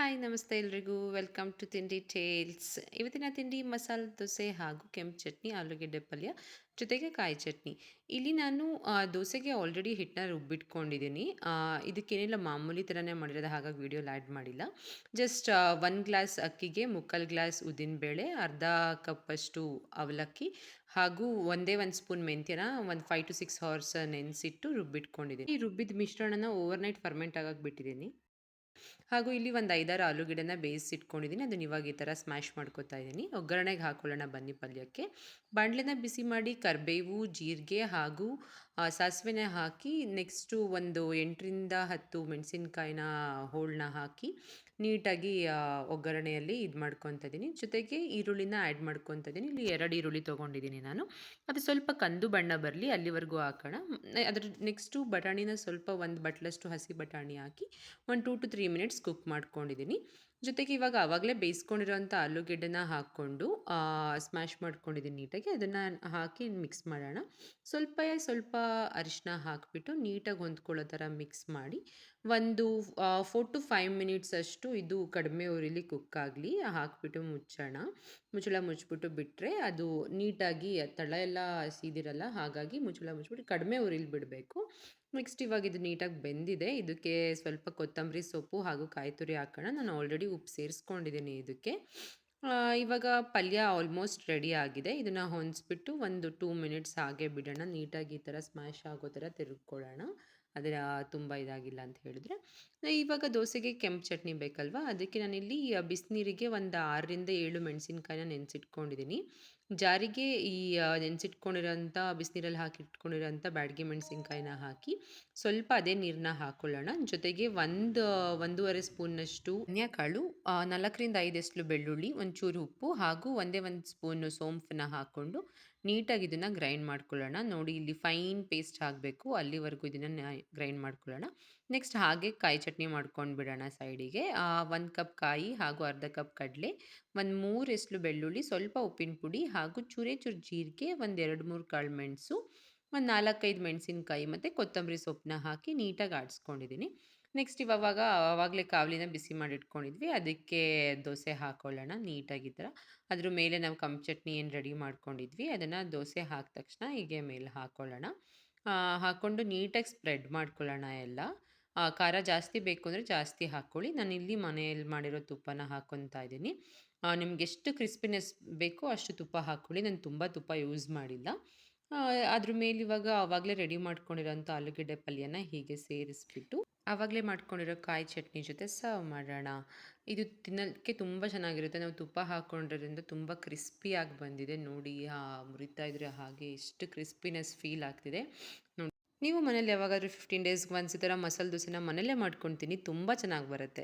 Hi ನಮಸ್ತೆ ಎಲ್ರಿಗೂ welcome to ತಿಂಡಿ ಟೇಲ್ಸ್. ಇವತ್ತಿನ ತಿಂಡಿ ಮಸಾಲೆ ದೋಸೆ ಹಾಗೂ ಕೆಂಪು ಚಟ್ನಿ, ಆಲೂಗೆಡ್ಡೆ ಪಲ್ಯ ಜೊತೆಗೆ ಕಾಯಿ ಚಟ್ನಿ. ಇಲ್ಲಿ ನಾನು ದೋಸೆಗೆ ಆಲ್ರೆಡಿ ಹಿಟ್ಟನ್ನ ರುಬ್ಬಿಟ್ಕೊಂಡಿದ್ದೀನಿ. ಇದಕ್ಕೇನಿಲ್ಲ, ಮಾಮೂಲಿ ಥರನೇ ಮಾಡಿರೋದು, ಹಾಗಾಗಿ ವೀಡಿಯೋಲಿ ಆ್ಯಡ್ ಮಾಡಿಲ್ಲ. ಜಸ್ಟ್ 1 ಗ್ಲಾಸ್ ಅಕ್ಕಿಗೆ ಮುಕ್ಕಾಲು ಗ್ಲಾಸ್ ಉದ್ದಿನಬೇಳೆ, ಅರ್ಧ ಕಪ್ಪಷ್ಟು ಅವಲಕ್ಕಿ ಹಾಗೂ ಒಂದೇ 1 ಸ್ಪೂನ್ ಮೆಂತ್ಯನ ಒಂದು 5 to 6 ಅವರ್ಸ್ ನೆನೆಸಿಟ್ಟು ರುಬ್ಬಿಟ್ಕೊಂಡಿದ್ದೀನಿ. ಈ ರುಬ್ಬಿದ ಮಿಶ್ರಣನ ಓವರ್‌ನೈಟ್ ಫರ್ಮೆಂಟ್ ಆಗಕ್ಕೆ ಬಿಟ್ಟಿದ್ದೀನಿ. ಹಾಗೂ ಇಲ್ಲಿ ಒಂದು 5-6 ಆಲೂಗೆಡ್ಡೆನ ಬೇಯಿಸಿಟ್ಕೊಂಡಿದ್ದೀನಿ. ಅದನ್ನ ಇವಾಗ ಈ ಥರ ಸ್ಮ್ಯಾಶ್ ಮಾಡ್ಕೊತಾ ಇದ್ದೀನಿ. ಒಗ್ಗರಣೆಗೆ ಹಾಕೊಳ್ಳೋಣ ಬನ್ನಿ ಪಲ್ಯಕ್ಕೆ. ಬಾಣಲೆನ ಬಿಸಿ ಮಾಡಿ ಕರಿಬೇವು, ಜೀರಿಗೆ ಹಾಗೂ ಸಾಸಿವೆನ ಹಾಕಿ, ನೆಕ್ಸ್ಟು ಒಂದು 8ರಿಂದ 10 ಮೆಣಸಿನ್ಕಾಯಿನ ಹೋಳನ್ನ ಹಾಕಿ ನೀಟಾಗಿ ಒಗ್ಗರಣೆಯಲ್ಲಿ ಇದು ಮಾಡ್ಕೊತಾ ಇದ್ದೀನಿ. ಜೊತೆಗೆ ಈರುಳ್ಳಿನ ಆ್ಯಡ್ ಮಾಡ್ಕೊತಾ ಇದ್ದೀನಿ. ಇಲ್ಲಿ 2 ಈರುಳ್ಳಿ ತೊಗೊಂಡಿದ್ದೀನಿ ನಾನು. ಅದು ಸ್ವಲ್ಪ ಕಂದು ಬಣ್ಣ ಬರಲಿ ಅಲ್ಲಿವರೆಗೂ ಹಾಕೋಣ. ಅದ್ರ ನೆಕ್ಸ್ಟು ಬಟಾಣಿನ ಸ್ವಲ್ಪ ಒಂದು ಬಟ್ಲಷ್ಟು ಹಸಿ ಬಟಾಣಿ ಹಾಕಿ ಒಂದು 2 to 3 ಮಿನಿಟ್ಸ್ ಕುಕ್ ಮಾಡ್ಕೊಂಡಿದ್ದೀನಿ. ಜೊತೆಗೆ ಇವಾಗ ಆವಾಗಲೇ ಬೇಯಿಸ್ಕೊಂಡಿರೋಂಥ ಆಲೂಗೆಡ್ಡೆನ ಹಾಕ್ಕೊಂಡು ಸ್ಮ್ಯಾಶ್ ಮಾಡ್ಕೊಂಡಿದ್ದೀನಿ ನೀಟಾಗಿ. ಅದನ್ನು ಹಾಕಿ ಮಿಕ್ಸ್ ಮಾಡೋಣ. ಸ್ವಲ್ಪ ಅರಿಶಿನ ಹಾಕಿಬಿಟ್ಟು ನೀಟಾಗಿ ಹೊಂದ್ಕೊಳ್ಳೋ ಥರ ಮಿಕ್ಸ್ ಮಾಡಿ ಒಂದು 4 to 5 ಮಿನಿಟ್ಸ್ ಅಷ್ಟು ಇದು ಕಡಿಮೆ ಉರಿಲಿ ಕುಕ್ ಆಗಲಿ. ಹಾಕಿಬಿಟ್ಟು ಮುಚ್ಚಳ ಮುಚ್ಚಿಬಿಟ್ಟು ಬಿಟ್ಟರೆ ಅದು ನೀಟಾಗಿ ತಳ ಎಲ್ಲ ಸೀದಿರಲ್ಲ, ಹಾಗಾಗಿ ಮುಚ್ಚಳ ಮುಚ್ಚಿಬಿಟ್ಟು ಕಡಿಮೆ ಉರಿಲಿ ಬಿಡಬೇಕು. ನೆಕ್ಸ್ಟ್ ಇವಾಗ ಇದು ನೀಟಾಗಿ ಬೆಂದಿದೆ. ಇದಕ್ಕೆ ಸ್ವಲ್ಪ ಕೊತ್ತಂಬರಿ ಸೊಪ್ಪು ಹಾಗೂ ಕಾಯಿ ತುರಿ ಹಾಕೋಣ. ನಾನು ಆಲ್ರೆಡಿ ಉಪ್ಪು ಸೇರಿಸ್ಕೊಂಡಿದ್ದೀನಿ ಇದಕ್ಕೆ. ಇವಾಗ ಪಲ್ಯ ಆಲ್ಮೋಸ್ಟ್ ರೆಡಿ ಆಗಿದೆ. ಇದನ್ನು ಹೊಂದಿಸ್ಬಿಟ್ಟು ಒಂದು 2 ಮಿನಿಟ್ಸ್ ಹಾಗೆ ಬಿಡೋಣ. ನೀಟಾಗಿ ಈ ಥರ ಸ್ಮ್ಯಾಶ್ ಆಗೋ ಥರ ತಿರುಗ್ಕೊಳ್ಳೋಣ. ಅದರ ತುಂಬ ಇದಾಗಿಲ್ಲ ಅಂತ ಹೇಳಿದ್ರೆ. ಇವಾಗ ದೋಸೆಗೆ ಕೆಂಪು ಚಟ್ನಿ ಬೇಕಲ್ವಾ, ಅದಕ್ಕೆ ನಾನಿಲ್ಲಿ ಬಿಸಿನೀರಿಗೆ ಒಂದು 6ರಿಂದ 7 ಮೆಣಸಿನ್ಕಾಯಿನ ನೆನೆಸಿಟ್ಕೊಂಡಿದ್ದೀನಿ. ಜಾರಿಗೆ ಈ ನೆನೆಸಿಟ್ಕೊಂಡಿರೋಂಥ ಬಿಸಿನೀರಲ್ಲಿ ಹಾಕಿ ಇಟ್ಕೊಂಡಿರೋಂಥ ಬ್ಯಾಡಗಿ ಮೆಣಸಿನ್ಕಾಯಿನ ಹಾಕಿ ಸ್ವಲ್ಪ ಅದೇ ನೀರನ್ನ ಹಾಕ್ಕೊಳ್ಳೋಣ. ಜೊತೆಗೆ 1-1.5 ಸ್ಪೂನ್ನಷ್ಟು ಧನಿಯಾಕಾಳು, 4ರಿಂದ 5 ಎಸ್ಲು ಬೆಳ್ಳುಳ್ಳಿ, ಒಂಚೂರು ಉಪ್ಪು ಹಾಗೂ ಒಂದೇ 1 ಸ್ಪೂನು ಸೋಂಪನ್ನ ಹಾಕ್ಕೊಂಡು ನೀಟಾಗಿ ಇದನ್ನು ಗ್ರೈಂಡ್ ಮಾಡ್ಕೊಳ್ಳೋಣ. ನೋಡಿ, ಇಲ್ಲಿ ಫೈನ್ ಪೇಸ್ಟ್ ಆಗಬೇಕು, ಅಲ್ಲಿವರೆಗೂ ಇದನ್ನು ಗ್ರೈಂಡ್ ಮಾಡ್ಕೊಳ್ಳೋಣ. ನೆಕ್ಸ್ಟ್ ಹಾಗೆ ಕಾಯಿ ಚಟ್ನಿ ಮಾಡ್ಕೊಂಡು ಬಿಡೋಣ ಸೈಡಿಗೆ. 1 ಕಪ್ ಕಾಯಿ ಹಾಗೂ ಅರ್ಧ ಕಪ್ ಕಡಲೆ, ಒಂದು 3 ಎಸ್ಲು ಬೆಳ್ಳುಳ್ಳಿ, ಸ್ವಲ್ಪ ಉಪ್ಪಿನ ಪುಡಿ ಹಾಗೂ ಚೂರು ಜೀರಿಗೆ, ಒಂದು 2-3 ಕಾಳು ಮೆಣಸು, ಒಂದು 4-5 ಮೆಣಸಿನ್ಕಾಯಿ ಮತ್ತು ಕೊತ್ತಂಬರಿ ಸೊಪ್ಪನ್ನ ಹಾಕಿ ನೀಟಾಗಿ ಆಡಿಸ್ಕೊಂಡಿದ್ದೀನಿ. ನೆಕ್ಸ್ಟ್ ಆವಾಗಲೇ ಕಾವಲಿನ ಬಿಸಿ ಮಾಡಿ ಇಟ್ಕೊಂಡಿದ್ವಿ, ಅದಕ್ಕೆ ದೋಸೆ ಹಾಕ್ಕೊಳ್ಳೋಣ ನೀಟಾಗಿ ಈ ಥರ. ಅದ್ರ ಮೇಲೆ ನಾವು ಕೆಂಪು ಚಟ್ನಿ ಏನು ರೆಡಿ ಮಾಡ್ಕೊಂಡಿದ್ವಿ ಅದನ್ನು ದೋಸೆ ಹಾಕಿದ ತಕ್ಷಣ ಹೀಗೆ ಮೇಲೆ ಹಾಕ್ಕೊಳ್ಳೋಣ. ಹಾಕ್ಕೊಂಡು ನೀಟಾಗಿ ಸ್ಪ್ರೆಡ್ ಮಾಡ್ಕೊಳ್ಳೋಣ ಎಲ್ಲ. ಖಾರ ಜಾಸ್ತಿ ಬೇಕು ಅಂದರೆ ಜಾಸ್ತಿ ಹಾಕ್ಕೊಳ್ಳಿ. ನಾನಿಲ್ಲಿ ಮನೆಯಲ್ಲಿ ಮಾಡಿರೋ ತುಪ್ಪನ ಹಾಕ್ಕೊತಾ ಇದ್ದೀನಿ. ನಿಮ್ಗೆ ಎಷ್ಟು ಕ್ರಿಸ್ಪಿನೆಸ್ ಬೇಕೋ ಅಷ್ಟು ತುಪ್ಪ ಹಾಕ್ಕೊಳ್ಳಿ. ನಾನು ತುಂಬ ತುಪ್ಪ ಯೂಸ್ ಮಾಡಿಲ್ಲ. ಅದ್ರ ಮೇಲೆ ಇವಾಗ ಆವಾಗಲೇ ರೆಡಿ ಮಾಡ್ಕೊಂಡಿರೋಂಥ ಆಲೂಗೆಡ್ಡೆ ಪಲ್ಯನ ಹೀಗೆ ಸೇರಿಸ್ಬಿಟ್ಟು ಆವಾಗಲೇ ಮಾಡ್ಕೊಂಡಿರೋ ಕಾಯಿ ಚಟ್ನಿ ಜೊತೆ ಸರ್ವ್ ಮಾಡೋಣ. ಇದು ತಿನ್ನೋಕ್ಕೆ ತುಂಬ ಚೆನ್ನಾಗಿರುತ್ತೆ. ನಾವು ತುಪ್ಪ ಹಾಕ್ಕೊಂಡಿರೋದ್ರಿಂದ ತುಂಬ ಕ್ರಿಸ್ಪಿಯಾಗಿ ಬಂದಿದೆ. ನೋಡಿ, ಮುರಿತಾ ಇದ್ರೆ ಹಾಗೆ ಎಷ್ಟು ಕ್ರಿಸ್ಪಿನೆಸ್ ಫೀಲ್ ಆಗ್ತಿದೆ. ನೋಡಿ, ನೀವು ಮನೇಲಿ ಯಾವಾಗಾದರೂ 15 ಡೇಸ್ಗೆ ಒನ್ಸ್ ಈ ಥರ ಮಸಾಲೆ ದೋಸೆನ ಮನೆಯಲ್ಲೇ ಮಾಡ್ಕೊಳ್ತೀನಿ, ತುಂಬ ಚೆನ್ನಾಗಿ ಬರುತ್ತೆ.